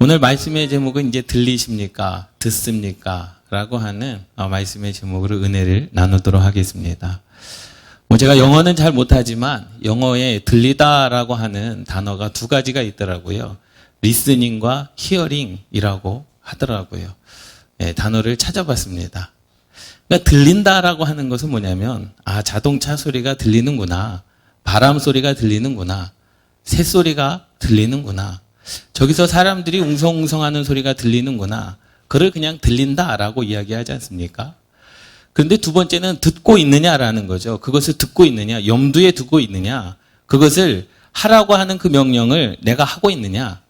오늘 말씀의 제목은 이제 들리십니까? 듣습니까? 라고 하는 말씀의 제목으로 은혜를 나누도록 하겠습니다. 제가 영어는 잘 못하지만 영어에 들리다라고 하는 단어가 두 가지가 있더라고요. listening과 hearing이라고 하더라고요. 단어를 찾아봤습니다. 그러니까 들린다라고 하는 것은 뭐냐면 자동차 소리가 들리는구나. 바람 소리가 들리는구나. 새소리가 들리는구나. 저기서 사람들이 웅성웅성하는 소리가 들리는구나. 그걸 그냥 들린다라고 이야기하지 않습니까? 그런데 두 번째는 듣고 있느냐라는 거죠. 그것을 듣고 있느냐, 염두에 두고 있느냐, 그것을 하라고 하는 그 명령을 내가 하고 있느냐,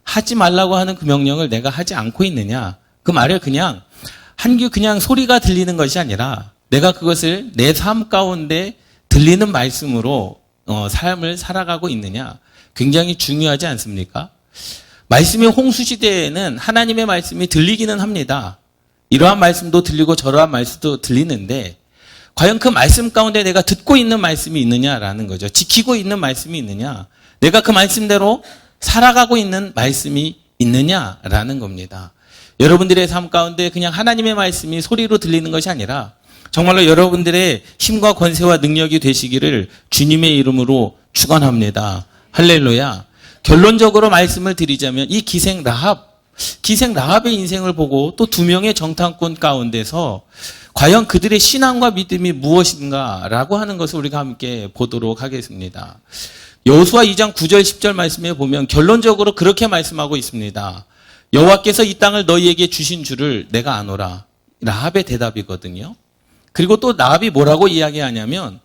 하지 말라고 하는 그 명령을 내가 하지 않고 있느냐. 그 말을 그냥 그냥 소리가 들리는 것이 아니라 내가 그것을 내 삶 가운데 들리는 말씀으로 삶을 살아가고 있느냐. 굉장히 중요하지 않습니까? 말씀의 홍수시대에는 하나님의 말씀이 들리기는 합니다. 이러한 말씀도 들리고 저러한 말씀도 들리는데 과연 그 말씀 가운데 내가 듣고 있는 말씀이 있느냐라는 거죠. 지키고 있는 말씀이 있느냐. 내가 그 말씀대로 살아가고 있는 말씀이 있느냐라는 겁니다. 여러분들의 삶 가운데 그냥 하나님의 말씀이 소리로 들리는 것이 아니라 정말로 여러분들의 힘과 권세와 능력이 되시기를 주님의 이름으로 축원합니다. 할렐루야. 결론적으로 말씀을 드리자면 이 기생 라합의 인생을 보고 또 두 명의 정탐꾼 가운데서 과연 그들의 신앙과 믿음이 무엇인가라고 하는 것을 우리가 함께 보도록 하겠습니다. 여호수아 2장 9절 10절 말씀에 보면 결론적으로 그렇게 말씀하고 있습니다. 여호와께서 이 땅을 너희에게 주신 줄을 내가 아노라. 라합의 대답이거든요. 그리고 또 라합이 뭐라고 이야기하냐면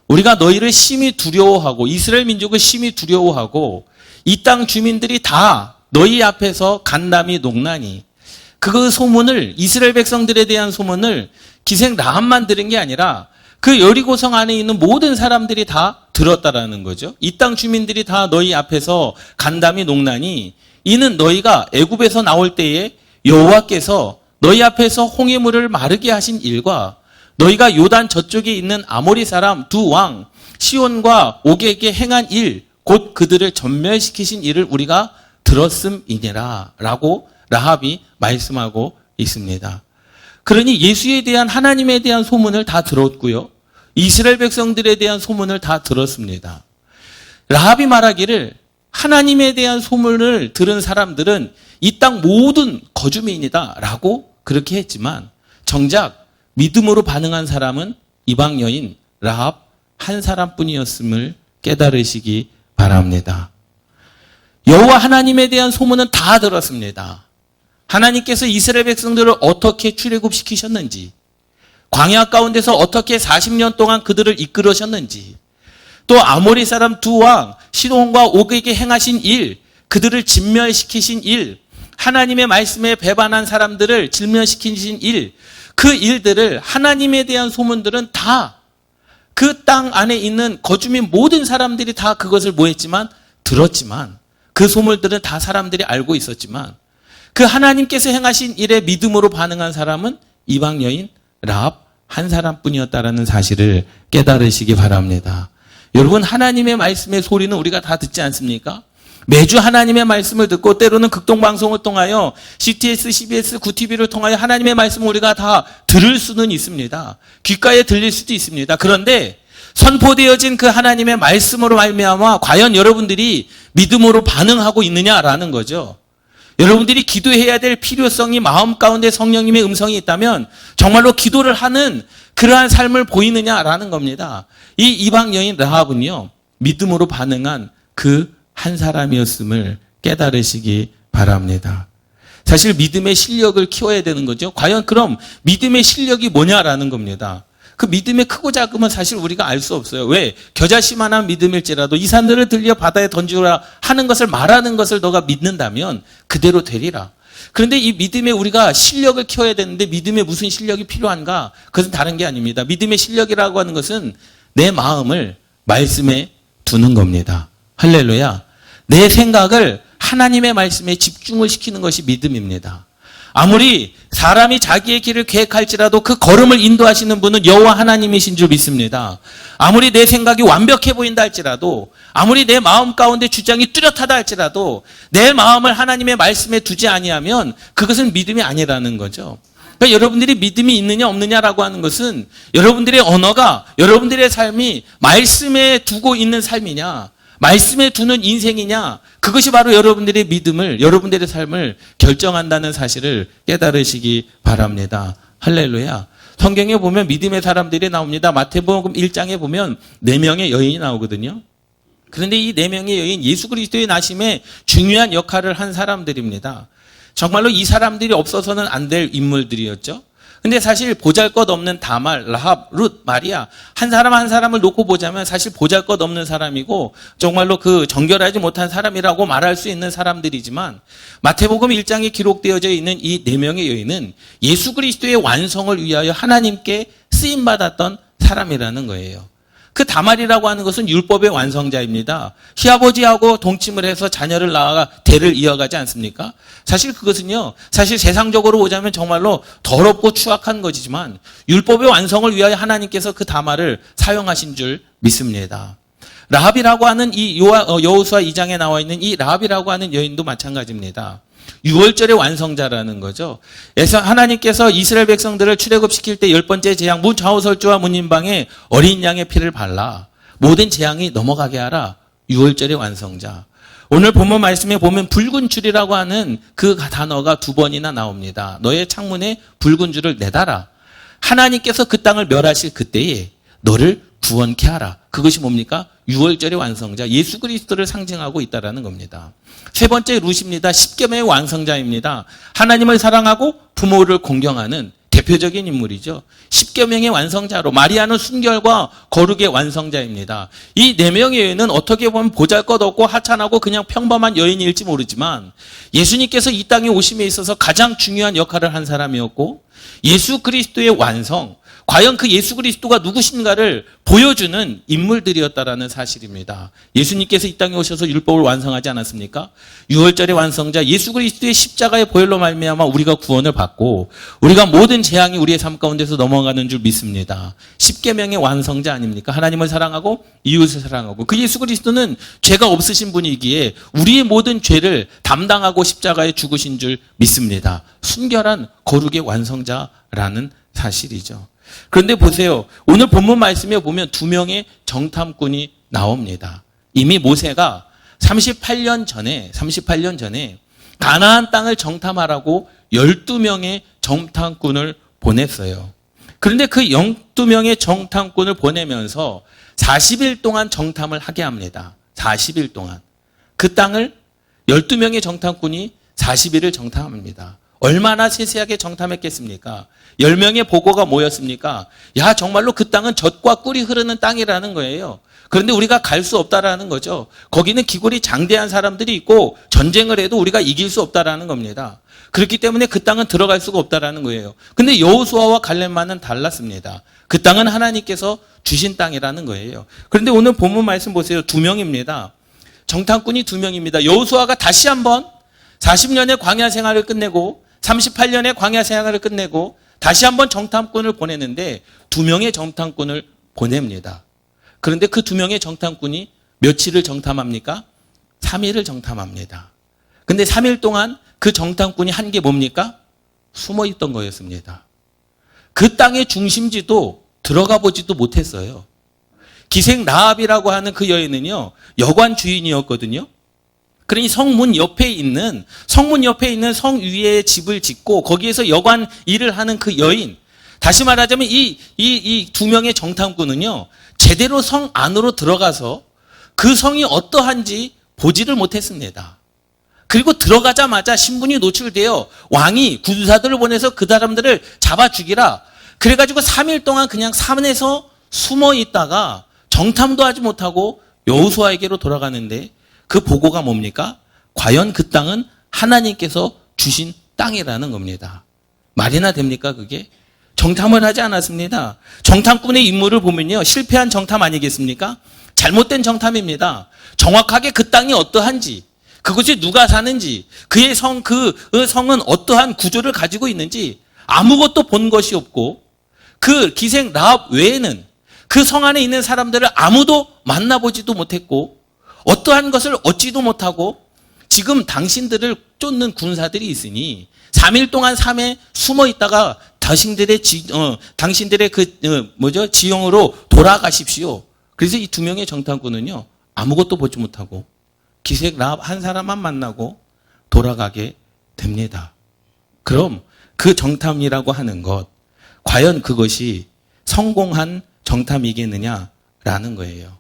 우리가 너희를 심히 두려워하고 이스라엘 민족을 심히 두려워하고 이 땅 주민들이 다 너희 앞에서 간담이 농나니 그 소문을 이스라엘 백성들에 대한 소문을 기생 라합만 들은 게 아니라 그 여리고성 안에 있는 모든 사람들이 다 들었다라는 거죠. 이 땅 주민들이 다 너희 앞에서 간담이 농나니 이는 너희가 애굽에서 나올 때에 여호와께서 너희 앞에서 홍해물을 마르게 하신 일과 너희가 요단 저쪽에 있는 아모리 사람 두 왕 시온과 옥에게 행한 일 곧 그들을 전멸시키신 일을 우리가 들었음이니라 라고 라합이 말씀하고 있습니다. 그러니 예수에 대한 하나님에 대한 소문을 다 들었고요. 이스라엘 백성들에 대한 소문을 다 들었습니다. 라합이 말하기를 하나님에 대한 소문을 들은 사람들은 이 땅 모든 거주민이다 라고 그렇게 했지만 정작 믿음으로 반응한 사람은 이방 여인 라합 한 사람뿐이었음을 깨달으시기 바랍니다. 여호와 하나님에 대한 소문은 다 들었습니다. 하나님께서 이스라엘 백성들을 어떻게 출애굽시키셨는지, 광야 가운데서 어떻게 40년 동안 그들을 이끌으셨는지, 또 아모리 사람 두 왕 시돈과 옥에게 행하신 일, 그들을 진멸시키신 일, 하나님의 말씀에 배반한 사람들을 진멸시키신 일, 그 일들을 하나님에 대한 소문들은 다 그 땅 안에 있는 거주민 모든 사람들이 다 그것을 뭐했지만 들었지만 그 소문들은 다 사람들이 알고 있었지만 그 하나님께서 행하신 일에 믿음으로 반응한 사람은 이방 여인 라합 한 사람뿐이었다라는 사실을 깨달으시기 바랍니다. 여러분 하나님의 말씀의 소리는 우리가 다 듣지 않습니까? 매주 하나님의 말씀을 듣고 때로는 극동방송을 통하여 CTS, CBS, 구TV를 통하여 하나님의 말씀을 우리가 다 들을 수는 있습니다. 귓가에 들릴 수도 있습니다. 그런데 선포되어진 그 하나님의 말씀으로 말미암아 과연 여러분들이 믿음으로 반응하고 있느냐라는 거죠. 여러분들이 기도해야 될 필요성이 마음 가운데 성령님의 음성이 있다면 정말로 기도를 하는 그러한 삶을 보이느냐라는 겁니다. 이 이방 여인 라합은요. 믿음으로 반응한 그 한 사람이었음을 깨달으시기 바랍니다. 사실 믿음의 실력을 키워야 되는 거죠. 과연 그럼 믿음의 실력이 뭐냐라는 겁니다. 그 믿음의 크고 작음은 사실 우리가 알 수 없어요. 왜? 겨자씨만한 믿음일지라도 이 산들을 들려 바다에 던지라 하는 것을 말하는 것을 너가 믿는다면 그대로 되리라. 그런데 이 믿음에 우리가 실력을 키워야 되는데 믿음에 무슨 실력이 필요한가? 그것은 다른 게 아닙니다. 믿음의 실력이라고 하는 것은 내 마음을 말씀에 두는 겁니다. 할렐루야. 내 생각을 하나님의 말씀에 집중을 시키는 것이 믿음입니다. 아무리 사람이 자기의 길을 계획할지라도 그 걸음을 인도하시는 분은 여호와 하나님이신 줄 믿습니다. 아무리 내 생각이 완벽해 보인다 할지라도, 아무리 내 마음 가운데 주장이 뚜렷하다 할지라도 내 마음을 하나님의 말씀에 두지 아니하면 그것은 믿음이 아니라는 거죠. 그러니까 여러분들이 믿음이 있느냐 없느냐라고 하는 것은 여러분들의 언어가, 여러분들의 삶이 말씀에 두고 있는 삶이냐, 말씀에 두는 인생이냐, 그것이 바로 여러분들의 믿음을, 여러분들의 삶을 결정한다는 사실을 깨달으시기 바랍니다. 할렐루야. 성경에 보면 믿음의 사람들이 나옵니다. 마태복음 1장에 보면 4명의 여인이 나오거든요. 그런데 이 4명의 여인, 예수 그리스도의 나심에 중요한 역할을 한 사람들입니다. 정말로 이 사람들이 없어서는 안 될 인물들이었죠. 근데 사실 보잘것없는 다말, 라합, 룻, 마리아 한 사람 한 사람을 놓고 보자면 사실 보잘것없는 사람이고 정말로 그 정결하지 못한 사람이라고 말할 수 있는 사람들이지만 마태복음 1장에 기록되어져 있는 이 4명의 여인은 예수 그리스도의 완성을 위하여 하나님께 쓰임받았던 사람이라는 거예요. 그 다말이라고 하는 것은 율법의 완성자입니다. 시아버지하고 동침을 해서 자녀를 낳아 대를 이어가지 않습니까? 사실 그것은요, 사실 세상적으로 보자면 정말로 더럽고 추악한 것이지만 율법의 완성을 위하여 하나님께서 그 다말을 사용하신 줄 믿습니다. 라합이라고 하는 이 여호수아 2장에 나와 있는 이 라합이라고 하는 여인도 마찬가지입니다. 6월절의 완성자라는 거죠. 그래서 하나님께서 이스라엘 백성들을 출애굽시킬 때 10번째 재앙, 문 좌우설주와 문인방에 어린 양의 피를 발라 모든 재앙이 넘어가게 하라. 6월절의 완성자. 오늘 본문 말씀에 보면 붉은 줄이라고 하는 그 단어가 2번이나 나옵니다. 너의 창문에 붉은 줄을 내달아. 하나님께서 그 땅을 멸하실 그때에 너를 구원케 하라. 그것이 뭡니까? 6월절의 완성자, 예수 그리스도를 상징하고 있다는 겁니다. 세 번째 룻입니다. 10계명의 완성자입니다. 하나님을 사랑하고 부모를 공경하는 대표적인 인물이죠. 10계명의 완성자로, 마리아는 순결과 거룩의 완성자입니다. 이 4명의 여인은 어떻게 보면 보잘것없고 하찮하고 그냥 평범한 여인일지 모르지만 예수님께서 이 땅에 오심에 있어서 가장 중요한 역할을 한 사람이었고 예수 그리스도의 완성, 과연 그 예수 그리스도가 누구신가를 보여주는 인물들이었다라는 사실입니다. 예수님께서 이 땅에 오셔서 율법을 완성하지 않았습니까? 6월절의 완성자 예수 그리스도의 십자가의 보혈로 말미암아 우리가 구원을 받고 우리가 모든 재앙이 우리의 삶 가운데서 넘어가는 줄 믿습니다. 10계명의 완성자 아닙니까? 하나님을 사랑하고 이웃을 사랑하고 그 예수 그리스도는 죄가 없으신 분이기에 우리의 모든 죄를 담당하고 십자가에 죽으신 줄 믿습니다. 순결한 거룩의 완성자라는 사실이죠. 그런데 보세요. 오늘 본문 말씀에 보면 2명의 정탐꾼이 나옵니다. 이미 모세가 38년 전에 가나안 땅을 정탐하라고 12명의 정탐꾼을 보냈어요. 그런데 그 12명의 정탐꾼을 보내면서 40일 동안 정탐을 하게 합니다. 40일 동안. 그 땅을 12명의 정탐꾼이 40일을 정탐합니다. 얼마나 세세하게 정탐했겠습니까? 10명의 보고가 모였습니까? 야, 정말로 그 땅은 젖과 꿀이 흐르는 땅이라는 거예요. 그런데 우리가 갈 수 없다라는 거죠. 거기는 기골이 장대한 사람들이 있고 전쟁을 해도 우리가 이길 수 없다라는 겁니다. 그렇기 때문에 그 땅은 들어갈 수가 없다라는 거예요. 근데 여호수아와 갈렙만은 달랐습니다. 그 땅은 하나님께서 주신 땅이라는 거예요. 그런데 오늘 본문 말씀 보세요. 2명입니다. 정탐꾼이 2명입니다. 여호수아가 다시 한번 40년의 광야 생활을 끝내고 38년의 광야 생활을 끝내고 다시 한번 정탐꾼을 보내는데 2명의 정탐꾼을 보냅니다. 그런데 그 2명의 정탐꾼이 며칠을 정탐합니까? 3일을 정탐합니다. 근데 3일 동안 그 정탐꾼이 한 게 뭡니까? 숨어 있던 거였습니다. 그 땅의 중심지도 들어가 보지도 못했어요. 기생 라합이라고 하는 그 여인은요, 여관 주인이었거든요. 그러니 성문 옆에 있는 성 위에 집을 짓고 거기에서 여관 일을 하는 그 여인. 다시 말하자면 이 2명의 정탐꾼은요, 제대로 성 안으로 들어가서 그 성이 어떠한지 보지를 못했습니다. 그리고 들어가자마자 신분이 노출되어 왕이 군사들을 보내서 그 사람들을 잡아 죽이라. 그래가지고 3일 동안 그냥 산에서 숨어 있다가 정탐도 하지 못하고 여호수아에게로 돌아가는데 그 보고가 뭡니까? 과연 그 땅은 하나님께서 주신 땅이라는 겁니다. 말이나 됩니까 그게? 정탐을 하지 않았습니다. 정탐꾼의 임무를 보면요, 실패한 정탐 아니겠습니까? 잘못된 정탐입니다. 정확하게 그 땅이 어떠한지, 그곳에 누가 사는지, 그의 그 성은 어떠한 구조를 가지고 있는지 아무것도 본 것이 없고, 그 기생 라합 외에는 그 성 안에 있는 사람들을 아무도 만나보지도 못했고, 어떠한 것을 얻지도 못하고, 지금 당신들을 쫓는 군사들이 있으니 3일 동안 삶에 숨어 있다가 당신들의 지형으로 돌아가십시오. 그래서 이 두 명의 정탐꾼은요, 아무것도 보지 못하고 기생 라합 한 사람만 만나고 돌아가게 됩니다. 그럼 그 정탐이라고 하는 것, 과연 그것이 성공한 정탐이겠느냐라는 거예요.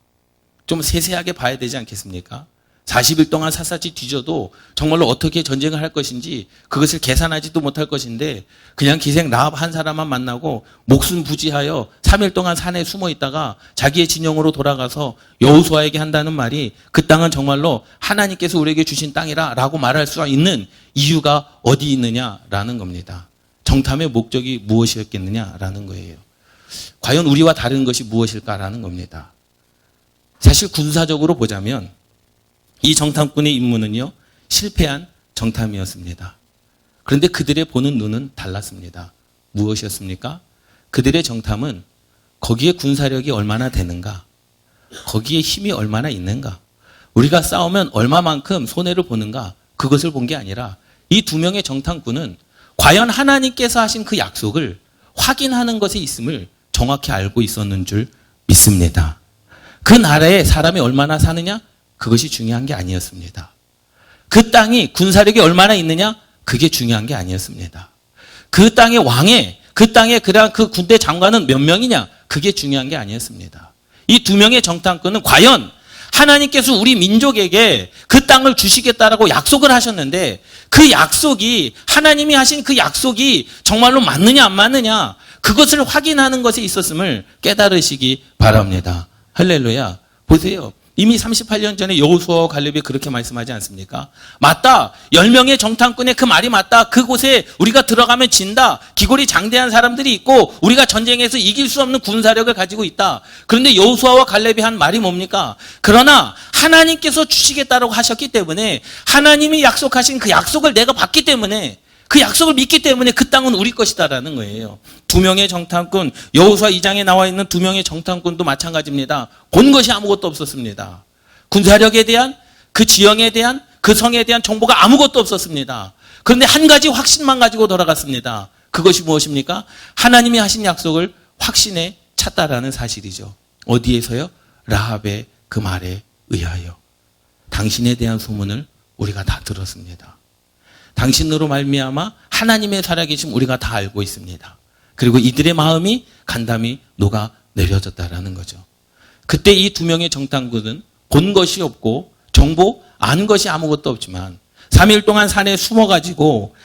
좀 세세하게 봐야 되지 않겠습니까? 40일 동안 샅샅이 뒤져도 정말로 어떻게 전쟁을 할 것인지 그것을 계산하지도 못할 것인데, 그냥 기생 라합 한 사람만 만나고 목숨 부지하여 3일 동안 산에 숨어 있다가 자기의 진영으로 돌아가서 여호수아에게 한다는 말이, 그 땅은 정말로 하나님께서 우리에게 주신 땅이라 라고 말할 수 있는 이유가 어디 있느냐라는 겁니다. 정탐의 목적이 무엇이었겠느냐라는 거예요. 과연 우리와 다른 것이 무엇일까라는 겁니다. 사실 군사적으로 보자면 이 정탐꾼의 임무는요, 실패한 정탐이었습니다. 그런데 그들의 보는 눈은 달랐습니다. 무엇이었습니까? 그들의 정탐은 거기에 군사력이 얼마나 되는가, 거기에 힘이 얼마나 있는가, 우리가 싸우면 얼마만큼 손해를 보는가, 그것을 본 게 아니라 이 두 명의 정탐꾼은 과연 하나님께서 하신 그 약속을 확인하는 것에 있음을 정확히 알고 있었는 줄 믿습니다. 그 나라에 사람이 얼마나 사느냐? 그것이 중요한 게 아니었습니다. 그 땅이 군사력이 얼마나 있느냐? 그게 중요한 게 아니었습니다. 그 땅의 왕에, 그 땅의 그 군대 장관은 몇 명이냐? 그게 중요한 게 아니었습니다. 이 두 명의 정탐꾼은 과연 하나님께서 우리 민족에게 그 땅을 주시겠다라고 약속을 하셨는데, 그 약속이, 하나님이 하신 그 약속이 정말로 맞느냐 안 맞느냐, 그것을 확인하는 것에 있었음을 깨달으시기 바랍니다. 할렐루야. 보세요. 이미 38년 전에 여호수아와 갈렙이 그렇게 말씀하지 않습니까? 맞다. 10명의 정탐꾼의 그 말이 맞다. 그곳에 우리가 들어가면 진다. 기골이 장대한 사람들이 있고 우리가 전쟁에서 이길 수 없는 군사력을 가지고 있다. 그런데 여호수아와 갈렙이 한 말이 뭡니까? 그러나 하나님께서 주시겠다라고 하셨기 때문에, 하나님이 약속하신 그 약속을 내가 받기 때문에, 그 약속을 믿기 때문에 그 땅은 우리 것이다라는 거예요. 두 명의 정탐꾼, 여호수아 2장에 나와 있는 두 명의 정탐꾼도 마찬가지입니다. 본 것이 아무것도 없었습니다. 군사력에 대한, 그 지형에 대한, 그 성에 대한 정보가 아무것도 없었습니다. 그런데 한 가지 확신만 가지고 돌아갔습니다. 그것이 무엇입니까? 하나님이 하신 약속을 확신에 찼다라는 사실이죠. 어디에서요? 라합의 그 말에 의하여. 당신에 대한 소문을 우리가 다 들었습니다. 당신으로 말미암아 하나님의 살아계심 우리가 다 알고 있습니다. 그리고 이들의 마음이 간담이 녹아 내려졌다라는 거죠. 그때 이 두 명의 정탐꾼은 본 것이 없고 정보 안 것이 아무것도 없지만 3일 동안 산에 숨어가지고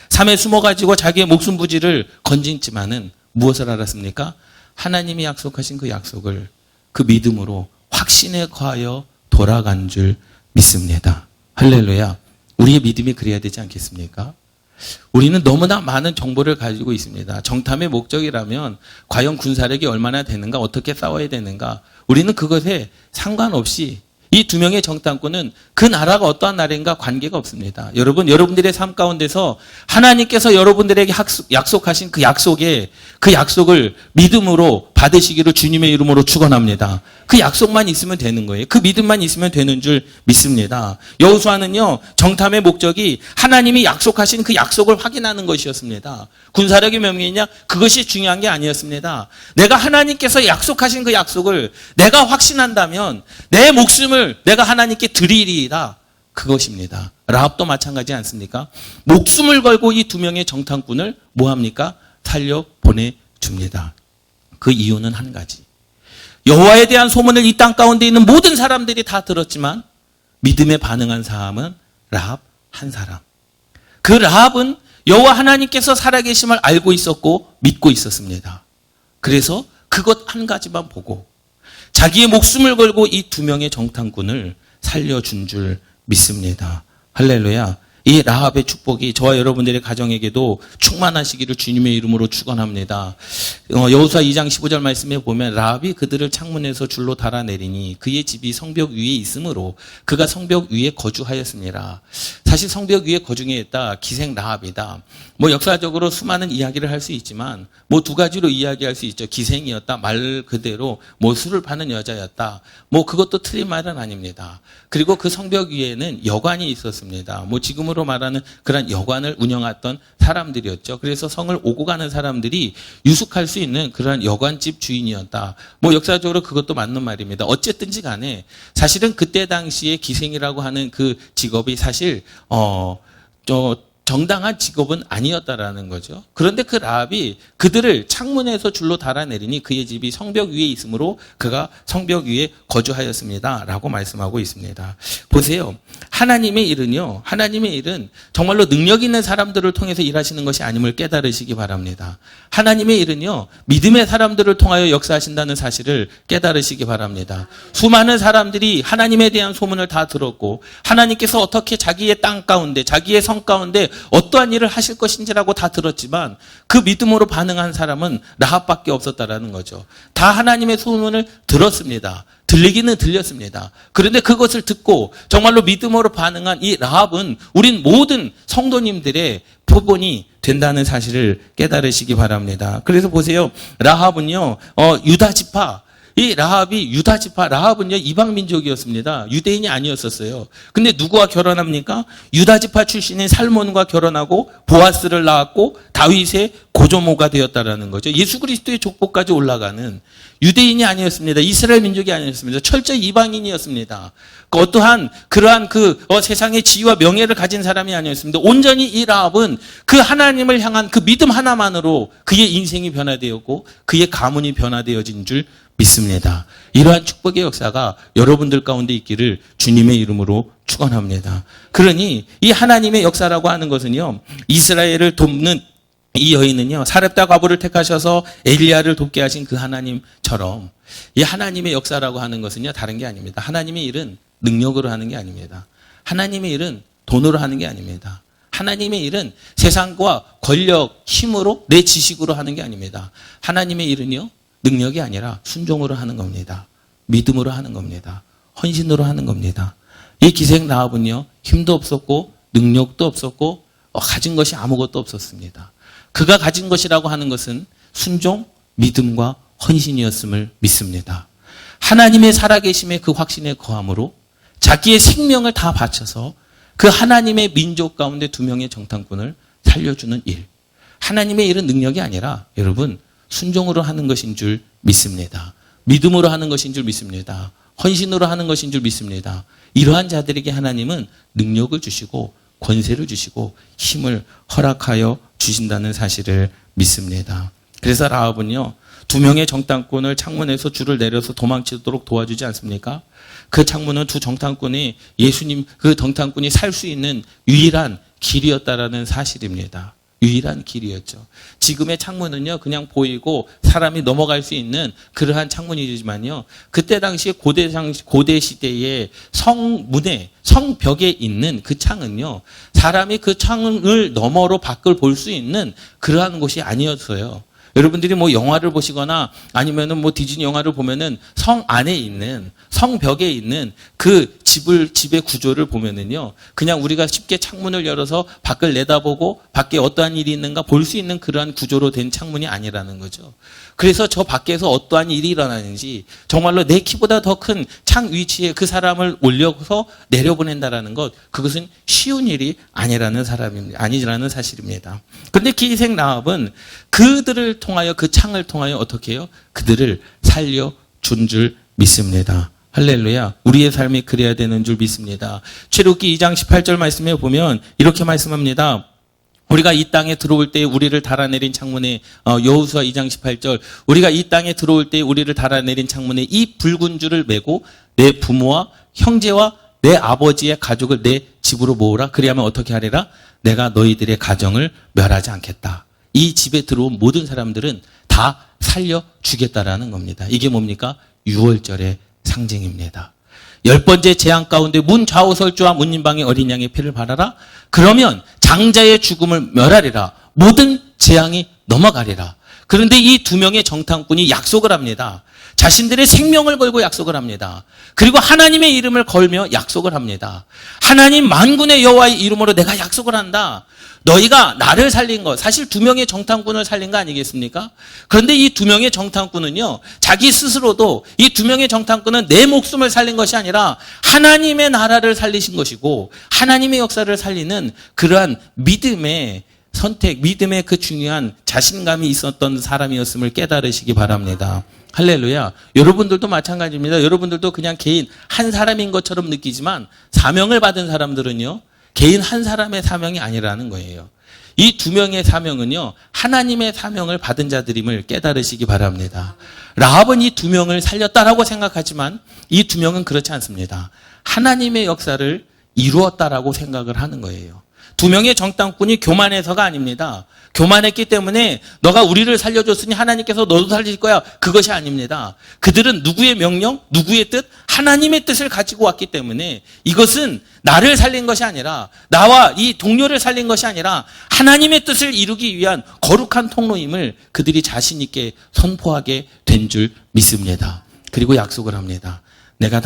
자기의 목숨 부지를 건진지만은 무엇을 알았습니까? 하나님이 약속하신 그 약속을 그 믿음으로 확신에 거하여 돌아간 줄 믿습니다. 할렐루야. 우리의 믿음이 그래야 되지 않겠습니까? 우리는 너무나 많은 정보를 가지고 있습니다. 정탐의 목적이라면 과연 군사력이 얼마나 되는가, 어떻게 싸워야 되는가, 우리는 그것에 상관없이 이 두 명의 정탐꾼은 그 나라가 어떠한 나라인가 관계가 없습니다. 여러분들의 삶 가운데서 하나님께서 여러분들에게 약속하신 그 약속을 믿음으로 받으시기를 주님의 이름으로 축원합니다. 그 약속만 있으면 되는 거예요. 그 믿음만 있으면 되는 줄 믿습니다. 여호수아는요, 정탐의 목적이 하나님이 약속하신 그 약속을 확인하는 것이었습니다. 군사력이 몇 명이냐? 그것이 중요한 게 아니었습니다. 내가 하나님께서 약속하신 그 약속을 내가 확신한다면 내 목숨을 내가 하나님께 드리리라, 그것입니다. 라합도 마찬가지 않습니까? 목숨을 걸고 이 두 명의 정탐꾼을 뭐합니까? 살려 보내줍니다. 그 이유는 한 가지. 여호와에 대한 소문을 이 땅 가운데 있는 모든 사람들이 다 들었지만 믿음에 반응한 사람은 라합 한 사람. 그 라합은 여호와 하나님께서 살아계심을 알고 있었고 믿고 있었습니다. 그래서 그것 한 가지만 보고 자기의 목숨을 걸고 이 두 명의 정탐꾼을 살려준 줄 믿습니다. 할렐루야. 이 라합의 축복이 저와 여러분들의 가정에게도 충만하시기를 주님의 이름으로 축원합니다. 여호수아 2장 15절 말씀에 보면 라합이 그들을 창문에서 줄로 달아내리니 그의 집이 성벽 위에 있으므로 그가 성벽 위에 거주하였습니다. 사실 성벽 위에 거주했다. 기생 라합이다. 역사적으로 수많은 이야기를 할 수 있지만 두 가지로 이야기할 수 있죠. 기생이었다. 말 그대로 술을 파는 여자였다. 그것도 틀린 말은 아닙니다. 그리고 그 성벽 위에는 여관이 있었습니다. 지금으로 말하는 그런 여관을 운영했던 사람들이었죠. 그래서 성을 오고 가는 사람들이 유숙할 수 있는 그런 여관집 주인이었다. 역사적으로 그것도 맞는 말입니다. 어쨌든지 간에 사실은 그때 당시에 기생이라고 하는 그 직업이 사실 정당한 직업은 아니었다라는 거죠. 그런데 그 라합이 그들을 창문에서 줄로 달아내리니 그의 집이 성벽 위에 있으므로 그가 성벽 위에 거주하였습니다. 라고 말씀하고 있습니다. 보세요. 하나님의 일은 정말로 능력 있는 사람들을 통해서 일하시는 것이 아님을 깨달으시기 바랍니다. 하나님의 일은요, 믿음의 사람들을 통하여 역사하신다는 사실을 깨달으시기 바랍니다. 수많은 사람들이 하나님에 대한 소문을 다 들었고 하나님께서 어떻게 자기의 땅 가운데, 자기의 성 가운데 어떠한 일을 하실 것인지라고 다 들었지만 그 믿음으로 반응한 사람은 라합밖에 없었다라는 거죠. 다 하나님의 소문을 들었습니다. 들리기는 들렸습니다. 그런데 그것을 듣고 정말로 믿음으로 반응한 이 라합은 우린 모든 성도님들의 표본이 된다는 사실을 깨달으시기 바랍니다. 그래서 보세요. 라합은요, 이 라합은요, 이방 민족이었습니다. 유대인이 아니었었어요. 근데 누구와 결혼합니까? 유다 지파 출신인 살몬과 결혼하고 보아스를 낳았고 다윗의 고조모가 되었다라는 거죠. 예수 그리스도의 족보까지 올라가는 유대인이 아니었습니다. 이스라엘 민족이 아니었습니다. 철저히 이방인이었습니다. 어떠한 그러한 세상의 지위와 명예를 가진 사람이 아니었습니다. 온전히 이 라합은 그 하나님을 향한 그 믿음 하나만으로 그의 인생이 변화되었고 그의 가문이 변화되어진 줄 믿습니다. 이러한 축복의 역사가 여러분들 가운데 있기를 주님의 이름으로 축원합니다. 그러니 이 하나님의 역사라고 하는 것은요, 이스라엘을 돕는 이 여인은요, 사렙다 과부를 택하셔서 엘리야를 돕게 하신 그 하나님처럼 이 하나님의 역사라고 하는 것은요, 다른 게 아닙니다. 하나님의 일은 능력으로 하는 게 아닙니다. 하나님의 일은 돈으로 하는 게 아닙니다. 하나님의 일은 세상과 권력, 힘으로, 내 지식으로 하는 게 아닙니다. 하나님의 일은요, 능력이 아니라 순종으로 하는 겁니다. 믿음으로 하는 겁니다. 헌신으로 하는 겁니다. 이 기생 라합은요, 힘도 없었고 능력도 없었고 가진 것이 아무것도 없었습니다. 그가 가진 것이라고 하는 것은 순종, 믿음과 헌신이었음을 믿습니다. 하나님의 살아계심의 그 확신에 거함으로 자기의 생명을 다 바쳐서 그 하나님의 민족 가운데 2명의 정탐꾼을 살려주는 일. 하나님의 일은 능력이 아니라 여러분 순종으로 하는 것인 줄 믿습니다. 믿음으로 하는 것인 줄 믿습니다. 헌신으로 하는 것인 줄 믿습니다. 이러한 자들에게 하나님은 능력을 주시고 권세를 주시고 힘을 허락하여 주신다는 사실을 믿습니다. 그래서 라합은요, 2명의 정탐꾼을 창문에서 줄을 내려서 도망치도록 도와주지 않습니까? 그 창문은 2 정탐꾼이 예수님, 그 정탐꾼이 살 수 있는 유일한 길이었다라는 사실입니다. 유일한 길이었죠. 지금의 창문은요, 그냥 보이고 사람이 넘어갈 수 있는 그러한 창문이지만요, 그때 당시 고대 시대의 성문에, 성벽에 있는 그 창은요, 사람이 그 창을 너머로 밖을 볼 수 있는 그러한 곳이 아니었어요. 여러분들이 영화를 보시거나 아니면은 디즈니 영화를 보면은 성 안에 있는, 성벽에 있는 그 집의 구조를 보면은요, 그냥 우리가 쉽게 창문을 열어서 밖을 내다보고 밖에 어떠한 일이 있는가 볼 수 있는 그러한 구조로 된 창문이 아니라는 거죠. 그래서 저 밖에서 어떠한 일이 일어나는지 정말로 내 키보다 더 큰 창 위치에 그 사람을 올려서 내려보낸다라는 것, 그것은 쉬운 일이 아니라는 사실입니다. 그런데 기생 라합은 그들을 통하여, 그 창을 통하여 어떻게 해요? 그들을 살려준 줄 믿습니다. 할렐루야. 우리의 삶이 그래야 되는 줄 믿습니다. 출애굽기 2장 18절 말씀에 보면 이렇게 말씀합니다. 우리가 이 땅에 들어올 때 우리를 달아내린 창문에, 여호수아 2장 18절, 우리가 이 땅에 들어올 때 우리를 달아내린 창문에 이 붉은 줄을 메고 내 부모와 형제와 내 아버지의 가족을 내 집으로 모으라. 그리하면 어떻게 하리라? 내가 너희들의 가정을 멸하지 않겠다. 이 집에 들어온 모든 사람들은 다 살려주겠다라는 겁니다. 이게 뭡니까? 유월절의 상징입니다. 10번째 재앙 가운데 문 좌우설주와 문인방의 어린 양의 피를 바라라. 그러면 장자의 죽음을 멸하리라. 모든 재앙이 넘어가리라. 그런데 이 두 명의 정탐꾼이 약속을 합니다. 자신들의 생명을 걸고 약속을 합니다. 그리고 하나님의 이름을 걸며 약속을 합니다. 하나님 만군의 여호와의 이름으로 내가 약속을 한다. 너희가 나를 살린 것, 사실 두 명의 정탐꾼을 살린 거 아니겠습니까? 그런데 이 두 명의 정탐꾼은요, 자기 스스로도 이 두 명의 정탐꾼은 내 목숨을 살린 것이 아니라 하나님의 나라를 살리신 것이고 하나님의 역사를 살리는 그러한 믿음의 선택, 믿음의 그 중요한 자신감이 있었던 사람이었음을 깨달으시기 바랍니다. 할렐루야. 여러분들도 마찬가지입니다. 여러분들도 그냥 개인 한 사람인 것처럼 느끼지만 사명을 받은 사람들은요, 개인 한 사람의 사명이 아니라는 거예요. 이 두 명의 사명은요, 하나님의 사명을 받은 자들임을 깨달으시기 바랍니다. 라합은 이 두 명을 살렸다라고 생각하지만 이 두 명은 그렇지 않습니다. 하나님의 역사를 이루었다라고 생각을 하는 거예요. 두 명의 정탐꾼이 교만해서가 아닙니다. 교만했기 때문에 너가 우리를 살려줬으니 하나님께서 너도 살릴 거야. 그것이 아닙니다. 그들은 누구의 명령, 누구의 뜻, 하나님의 뜻을 가지고 왔기 때문에 이것은 나를 살린 것이 아니라 나와 이 동료를 살린 것이 아니라 하나님의 뜻을 이루기 위한 거룩한 통로임을 그들이 자신 있게 선포하게 된 줄 믿습니다. 그리고 약속을 합니다. 내가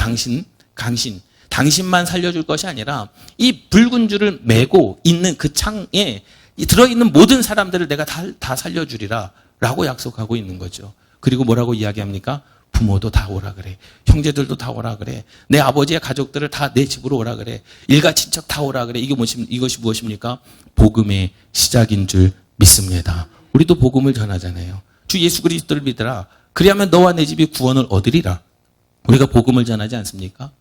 당신만 살려줄 것이 아니라 이 붉은 줄을 메고 있는 그 창에 들어있는 모든 사람들을 내가 다 살려주리라 라고 약속하고 있는 거죠. 그리고 뭐라고 이야기합니까? 부모도 다 오라 그래. 형제들도 다 오라 그래. 내 아버지의 가족들을 다 내 집으로 오라 그래. 일가 친척 다 오라 그래. 이것이 무엇입니까? 복음의 시작인 줄 믿습니다. 우리도 복음을 전하잖아요. 주 예수 그리스도를 믿으라. 그리하면 너와 내 집이 구원을 얻으리라. 우리가 복음을 전하지 않습니까?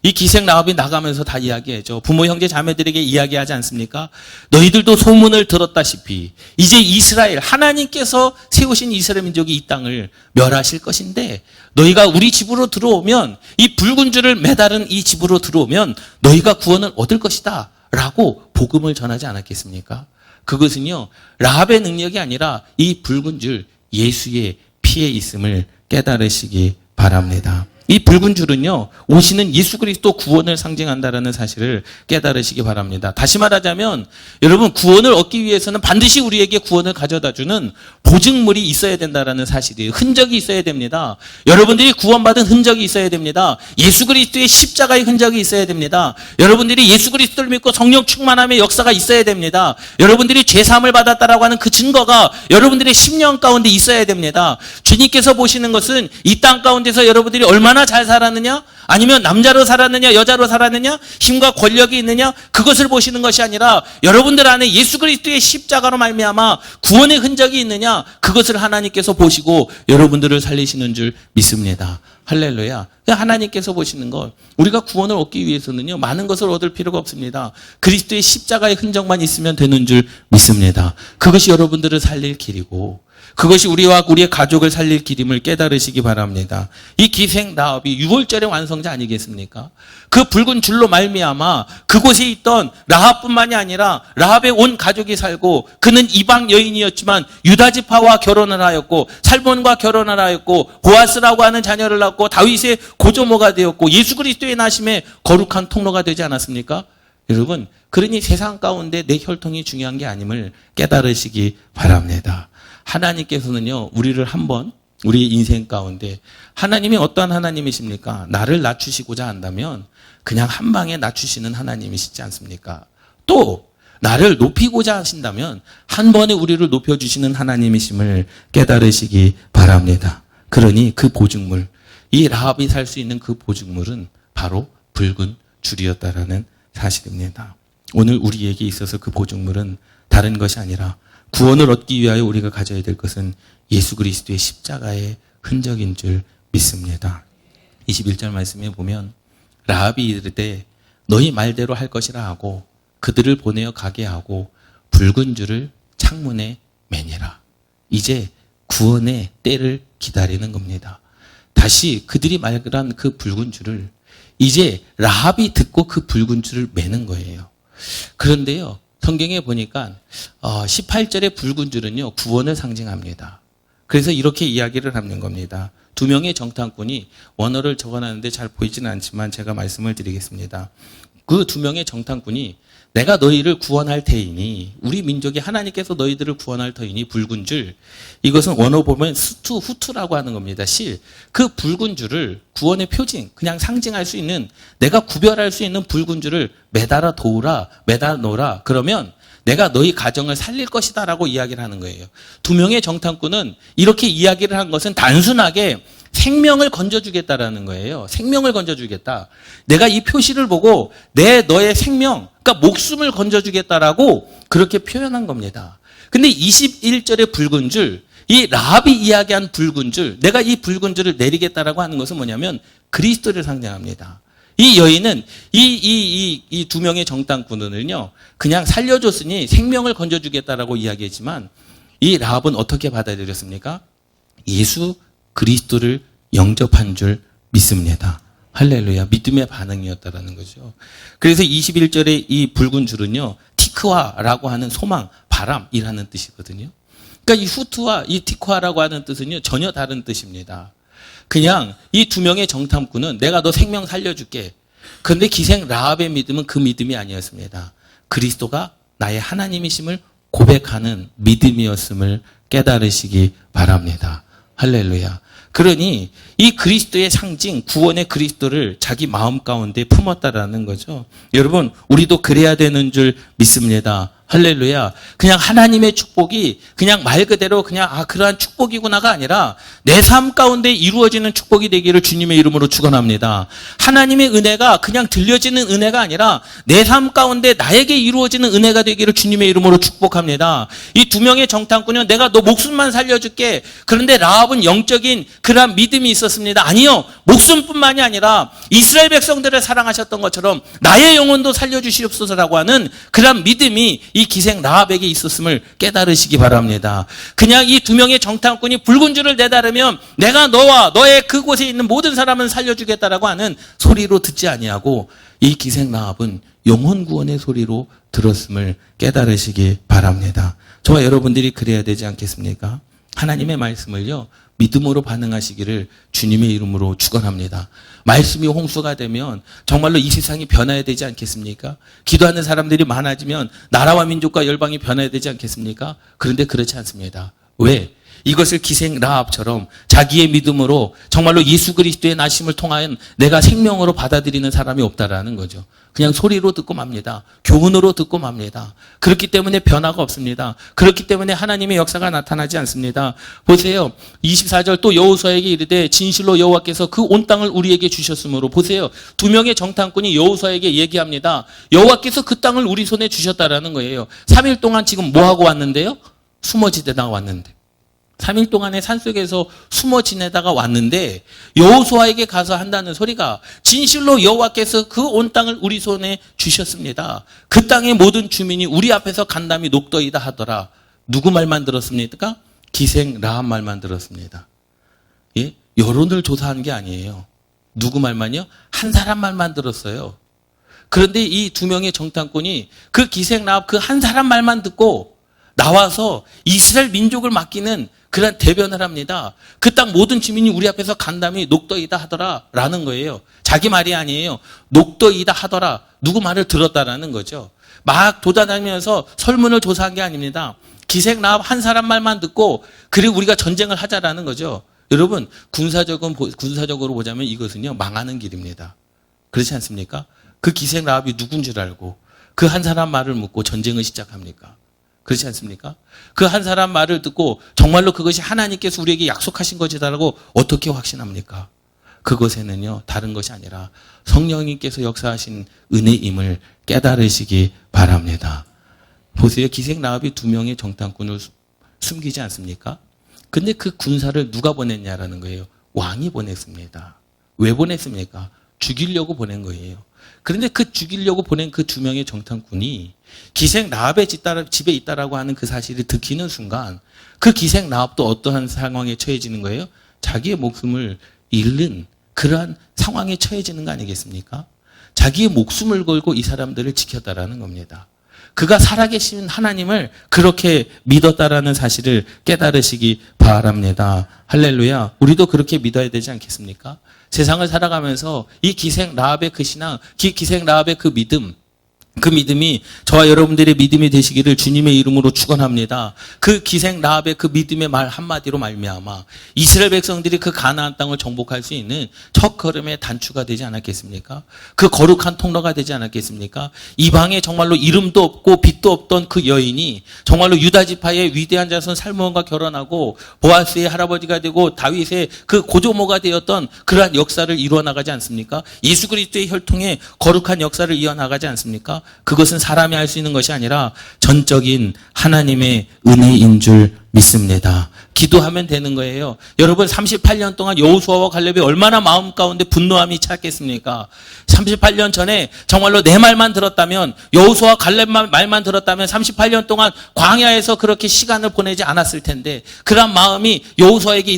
이 기생 라합이 나가면서 다 이야기해죠. 부모, 형제, 자매들에게 이야기하지 않습니까? 너희들도 소문을 들었다시피 이제 이스라엘, 하나님께서 세우신 이스라엘 민족이 이 땅을 멸하실 것인데 너희가 우리 집으로 들어오면 이 붉은 줄을 매달은 이 집으로 들어오면 너희가 구원을 얻을 것이다 라고 복음을 전하지 않았겠습니까? 그것은요, 라합의 능력이 아니라 이 붉은 줄 예수의 피에 있음을 깨달으시기 바랍니다. 이 붉은 줄은요, 오시는 예수 그리스도 구원을 상징한다라는 사실을 깨달으시기 바랍니다. 다시 말하자면 여러분, 구원을 얻기 위해서는 반드시 우리에게 구원을 가져다주는 보증물이 있어야 된다라는 사실이에요. 흔적이 있어야 됩니다. 여러분들이 구원받은 흔적이 있어야 됩니다. 예수 그리스도의 십자가의 흔적이 있어야 됩니다. 여러분들이 예수 그리스도를 믿고 성령 충만함의 역사가 있어야 됩니다. 여러분들이 죄사함을 받았다라고 하는 그 증거가 여러분들의 심령 가운데 있어야 됩니다. 주님께서 보시는 것은 이 땅 가운데서 여러분들이 얼마나 잘 살았느냐, 아니면 남자로 살았느냐, 여자로 살았느냐, 힘과 권력이 있느냐, 그것을 보시는 것이 아니라 여러분들 안에 예수 그리스도의 십자가로 말미암아 구원의 흔적이 있느냐, 그것을 하나님께서 보시고 여러분들을 살리시는 줄 믿습니다. 할렐루야. 하나님께서 보시는 것, 우리가 구원을 얻기 위해서는요, 많은 것을 얻을 필요가 없습니다. 그리스도의 십자가의 흔적만 있으면 되는 줄 믿습니다. 그것이 여러분들을 살릴 길이고 그것이 우리와 우리의 가족을 살릴 길임을 깨달으시기 바랍니다. 이 기생 라합이 6월절의 완성자 아니겠습니까? 그 붉은 줄로 말미암아 그곳에 있던 라합뿐만이 아니라 라합의 온 가족이 살고, 그는 이방 여인이었지만 유다 지파와 결혼을 하였고 살몬과 결혼을 하였고 보아스라고 하는 자녀를 낳고 다윗의 고조모가 되었고 예수 그리스도의 나심의 거룩한 통로가 되지 않았습니까? 여러분, 그러니 세상 가운데 내 혈통이 중요한 게 아님을 깨달으시기 바랍니다. 하나님께서는요, 우리를 한번 우리의 인생 가운데, 하나님이 어떠한 하나님이십니까? 나를 낮추시고자 한다면 그냥 한 방에 낮추시는 하나님이시지 않습니까? 또 나를 높이고자 하신다면 한 번에 우리를 높여주시는 하나님이심을 깨달으시기 바랍니다. 그러니 그 보증물, 이 라합이 살 수 있는 그 보증물은 바로 붉은 줄이었다라는 사실입니다. 오늘 우리에게 있어서 그 보증물은 다른 것이 아니라 구원을 얻기 위하여 우리가 가져야 될 것은 예수 그리스도의 십자가의 흔적인 줄 믿습니다. 21절 말씀에 보면 라합이 이르되 너희 말대로 할 것이라 하고 그들을 보내어 가게 하고 붉은 줄을 창문에 매니라. 이제 구원의 때를 기다리는 겁니다. 다시 그들이 말한 그 붉은 줄을 이제 라합이 듣고 그 붉은 줄을 매는 거예요. 그런데요, 성경에 보니까 18절의 붉은 줄은요, 구원을 상징합니다. 그래서 이렇게 이야기를 하는 겁니다. 두 명의 정탐꾼이 원어를 적어놨는데 잘 보이지는 않지만 제가 말씀을 드리겠습니다. 그 두 명의 정탐꾼이 내가 너희를 구원할 터이니 우리 민족이 하나님께서 너희들을 구원할 터이니 붉은 줄 이것은 원어 보면 스투 후투라고 하는 겁니다. 실. 그 붉은 줄을 구원의 표징 그냥 상징할 수 있는 내가 구별할 수 있는 붉은 줄을 매달아 놓으라 매달아 놓으라 그러면 내가 너희 가정을 살릴 것이다 라고 이야기를 하는 거예요. 두 명의 정탐꾼은 이렇게 이야기를 한 것은 단순하게 생명을 건져주겠다라는 거예요. 생명을 건져주겠다. 내가 이 표시를 보고 너의 생명, 그러니까 목숨을 건져주겠다라고 그렇게 표현한 겁니다. 근데 21절의 붉은 줄, 이 라합이 이야기한 붉은 줄, 내가 이 붉은 줄을 내리겠다라고 하는 것은 뭐냐면 그리스도를 상징합니다. 이 여인은 이 두 명의 정탐꾼은요, 그냥 살려줬으니 생명을 건져주겠다라고 이야기했지만 이 라합은 어떻게 받아들였습니까? 예수 그리스도를 영접한 줄 믿습니다. 할렐루야. 믿음의 반응이었다라는 거죠. 그래서 21절의 이 붉은 줄은요, 티크와라고 하는 소망, 바람이라는 뜻이거든요. 그러니까 이 후트와 이 티크와라고 하는 뜻은요, 전혀 다른 뜻입니다. 그냥 이 두 명의 정탐꾼은 내가 너 생명 살려줄게. 그런데 기생 라합의 믿음은 그 믿음이 아니었습니다. 그리스도가 나의 하나님이심을 고백하는 믿음이었음을 깨달으시기 바랍니다. 할렐루야. 그러니 이 그리스도의 상징, 구원의 그리스도를 자기 마음 가운데 품었다라는 거죠. 여러분, 우리도 그래야 되는 줄 믿습니다. 할렐루야. 그냥 하나님의 축복이 그냥 말 그대로 그냥 그러한 축복이구나가 아니라 내 삶 가운데 이루어지는 축복이 되기를 주님의 이름으로 축원합니다. 하나님의 은혜가 그냥 들려지는 은혜가 아니라 내 삶 가운데 나에게 이루어지는 은혜가 되기를 주님의 이름으로 축복합니다. 이 두 명의 정탐꾼은 내가 너 목숨만 살려줄게. 그런데 라합은 영적인 그러한 믿음이 있었습니다. 아니요. 목숨뿐만이 아니라 이스라엘 백성들을 사랑하셨던 것처럼 나의 영혼도 살려주시옵소서라고 하는 그러한 믿음이 이 기생 라합에게 있었음을 깨달으시기 바랍니다. 그냥 이 두 명의 정탐꾼이 붉은 줄을 내다르면 내가 너와 너의 그곳에 있는 모든 사람은 살려주겠다라고 하는 소리로 듣지 아니하고 이 기생 라합은 영혼 구원의 소리로 들었음을 깨달으시기 바랍니다. 저와 여러분들이 그래야 되지 않겠습니까? 하나님의 말씀을요, 믿음으로 반응하시기를 주님의 이름으로 축원합니다. 말씀이 홍수가 되면 정말로 이 세상이 변화해야 되지 않겠습니까? 기도하는 사람들이 많아지면 나라와 민족과 열방이 변화해야 되지 않겠습니까? 그런데 그렇지 않습니다. 왜? 이것을 기생 라합처럼 자기의 믿음으로 정말로 예수 그리스도의 나심을 통하여 내가 생명으로 받아들이는 사람이 없다라는 거죠. 그냥 소리로 듣고 맙니다. 교훈으로 듣고 맙니다. 그렇기 때문에 변화가 없습니다. 그렇기 때문에 하나님의 역사가 나타나지 않습니다. 보세요. 24절 또 여호수아에게 이르되 진실로 여호와께서 그 온 땅을 우리에게 주셨으므로 보세요. 두 명의 정탐꾼이 여호수아에게 얘기합니다. 여호와께서 그 땅을 우리 손에 주셨다라는 거예요. 3일 동안 지금 뭐 하고 왔는데요? 숨어 지내다가 왔는데. 3일 동안에 산속에서 숨어 지내다가 왔는데 여호수아에게 가서 한다는 소리가 진실로 여호와께서 그 온 땅을 우리 손에 주셨습니다. 그 땅의 모든 주민이 우리 앞에서 간담이 녹더이다 하더라. 누구 말만 들었습니까? 기생 라합 말만 들었습니다. 예? 여론을 조사한 게 아니에요. 누구 말만요? 한 사람 말만 들었어요. 그런데 이 두 명의 정탐꾼이 그 기생 라합 그 한 사람 말만 듣고 나와서 이스라엘 민족을 맡기는 그런 대변을 합니다. 그 땅 모든 주민이 우리 앞에서 간담이 녹더이다 하더라 라는 거예요. 자기 말이 아니에요. 녹더이다 하더라. 누구 말을 들었다라는 거죠. 막 돌아다니면서 설문을 조사한 게 아닙니다. 기생 라합 한 사람 말만 듣고 그리고 우리가 전쟁을 하자라는 거죠. 여러분, 군사적으로 보자면 이것은요, 망하는 길입니다. 그렇지 않습니까? 그 기생 라합이 누군 줄 알고 그 한 사람 말을 묻고 전쟁을 시작합니까? 그렇지 않습니까? 그 한 사람 말을 듣고 정말로 그것이 하나님께서 우리에게 약속하신 것이다라고 어떻게 확신합니까? 그것에는요, 다른 것이 아니라 성령님께서 역사하신 은혜임을 깨달으시기 바랍니다. 보세요. 기생 라합이 두 명의 정탐꾼을 숨기지 않습니까? 근데 그 군사를 누가 보냈냐라는 거예요. 왕이 보냈습니다. 왜 보냈습니까? 죽이려고 보낸 거예요. 그런데 그 죽이려고 보낸 그 두 명의 정탐꾼이 기생 라합의 집에 있다라고 하는 그 사실을 듣기는 순간 그 기생 라합도 어떠한 상황에 처해지는 거예요? 자기의 목숨을 잃는 그러한 상황에 처해지는 거 아니겠습니까? 자기의 목숨을 걸고 이 사람들을 지켰다라는 겁니다. 그가 살아계신 하나님을 그렇게 믿었다라는 사실을 깨달으시기 바랍니다. 할렐루야. 우리도 그렇게 믿어야 되지 않겠습니까? 세상을 살아가면서 이 기생 라합의 그 신앙, 기생 라합의 그 믿음이 저와 여러분들의 믿음이 되시기를 주님의 이름으로 축원합니다. 그 기생 라합의 그 믿음의 말 한마디로 말미암아 이스라엘 백성들이 그 가나안 땅을 정복할 수 있는 첫걸음의 단추가 되지 않았겠습니까? 그 거룩한 통로가 되지 않았겠습니까? 이방에 정말로 이름도 없고 빛도 없던 그 여인이 정말로 유다 지파의 위대한 자손 살므온과 결혼하고 보아스의 할아버지가 되고 다윗의 그 고조모가 되었던 그러한 역사를 이루어 나가지 않습니까? 예수 그리스도의 혈통에 거룩한 역사를 이어나가지 않습니까? 그것은 사람이 할 수 있는 것이 아니라 전적인 하나님의 은혜인 줄 믿습니다. 기도하면 되는 거예요. 여러분 38년 동안 여호수아와 갈렙이 얼마나 마음 가운데 분노함이 찼겠습니까? 38년 전에 정말로 내 말만 들었다면, 여호수아와 갈렙 말만 들었다면 38년 동안 광야에서 그렇게 시간을 보내지 않았을 텐데 그런 마음이 여호수아에게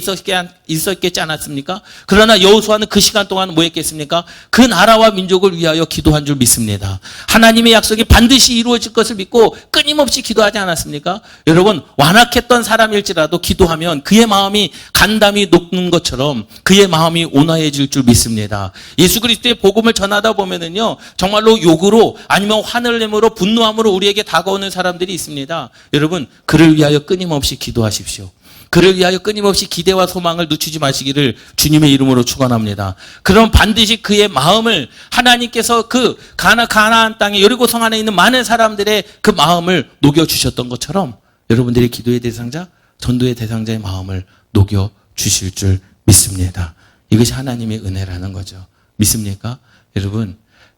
있었겠지 않았습니까? 그러나 여호수아는 그 시간 동안 뭐 했겠습니까? 그 나라와 민족을 위하여 기도한 줄 믿습니다. 하나님의 약속이 반드시 이루어질 것을 믿고 끊임없이 기도하지 않았습니까? 여러분 완악했던 사람일지라도 기도하면 그의 마음이 간담이 녹는 것처럼 그의 마음이 온화해질 줄 믿습니다. 예수 그리스도의 복음을 전하다 보면은요, 정말로 욕으로 아니면 화를 내므로 분노함으로 우리에게 다가오는 사람들이 있습니다. 여러분 그를 위하여 끊임없이 기도하십시오. 그를 위하여 끊임없이 기대와 소망을 늦추지 마시기를 주님의 이름으로 축원합니다. 그럼 반드시 그의 마음을 하나님께서 그 가나안 땅에 여리고 성 안에 있는 많은 사람들의 그 마음을 녹여주셨던 것처럼 여러분들의 기도의 대상자, 전도의 대상자의 마음을 녹여주실 줄 믿습니다. 이것이 하나님의 은혜라는 거죠. 믿습니까? 여러분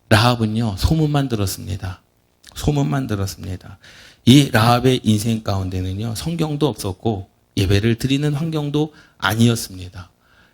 라합은요 소문만 들었습니다. 소문만 들었습니다. 이 라합의 인생 가운데는요 성경도 없었고 예배를 드리는 환경도 아니었습니다.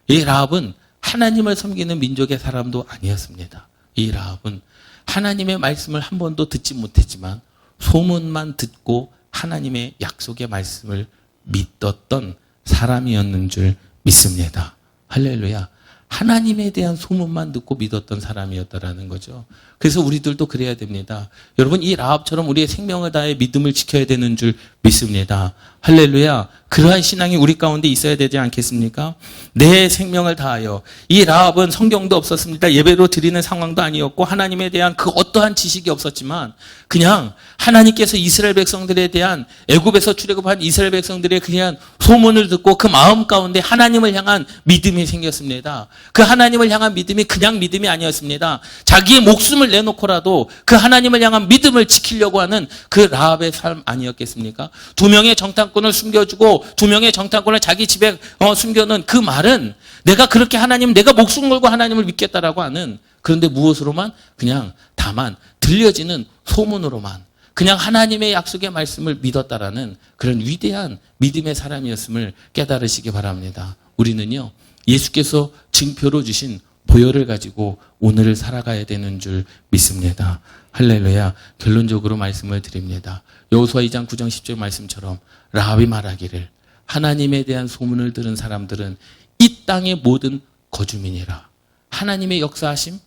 이 라합은 하나님을 섬기는 민족의 사람도 아니었습니다. 이 라합은 하나님의 말씀을 한 번도 듣지 못했지만 소문만 듣고 하나님의 약속의 말씀을 믿었던 사람이었는 줄 믿습니다. 할렐루야. 하나님에 대한 소문만 듣고 믿었던 사람이었다라는 거죠. 그래서 우리들도 그래야 됩니다. 여러분 이 라합처럼 우리의 생명을 다해 믿음을 지켜야 되는 줄 믿습니다. 할렐루야. 그러한 신앙이 우리 가운데 있어야 되지 않겠습니까? 내 생명을 다하여. 이 라합은 성경도 없었습니다. 예배로 드리는 상황도 아니었고 하나님에 대한 그 어떠한 지식이 없었지만 그냥 하나님께서 이스라엘 백성들에 대한 애굽에서 출애굽한 이스라엘 백성들의 그냥 소문을 듣고 그 마음 가운데 하나님을 향한 믿음이 생겼습니다. 그 하나님을 향한 믿음이 그냥 믿음이 아니었습니다. 자기의 목숨을 내놓고라도 그 하나님을 향한 믿음을 지키려고 하는 그 라합의 삶 아니었겠습니까? 2명의 정탐꾼을 숨겨주고 2명의 정탐꾼을 자기 집에 숨겨놓은 그 말은 내가 그렇게 내가 목숨 걸고 하나님을 믿겠다라고 하는, 그런데 무엇으로만? 그냥 다만 들려지는 소문으로만 그냥 하나님의 약속의 말씀을 믿었다라는 그런 위대한 믿음의 사람이었음을 깨달으시기 바랍니다. 우리는요 예수께서 증표로 주신 보혈을 가지고 오늘을 살아가야 되는 줄 믿습니다. 할렐루야. 결론적으로 말씀을 드립니다. 여호수아 2장 9장 10절 말씀처럼 라합이 말하기를 하나님에 대한 소문을 들은 사람들은 이 땅의 모든 거주민이라. 하나님의 역사하심,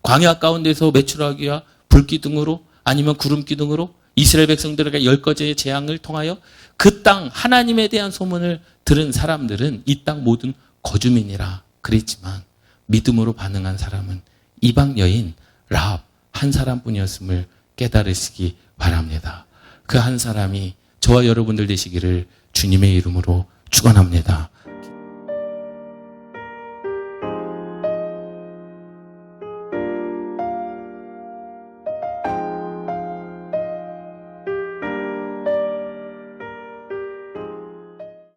광야 가운데서 메추라기와 불기둥으로 아니면 구름기둥으로 이스라엘 백성들에게 10가지의 재앙을 통하여 그 땅 하나님에 대한 소문을 들은 사람들은 이 땅 모든 거주민이라 그랬지만 믿음으로 반응한 사람은 이방 여인 라합 한 사람뿐이었음을 깨달으시기 바랍니다. 그 한 사람이 저와 여러분들 되시기를 주님의 이름으로 축원합니다.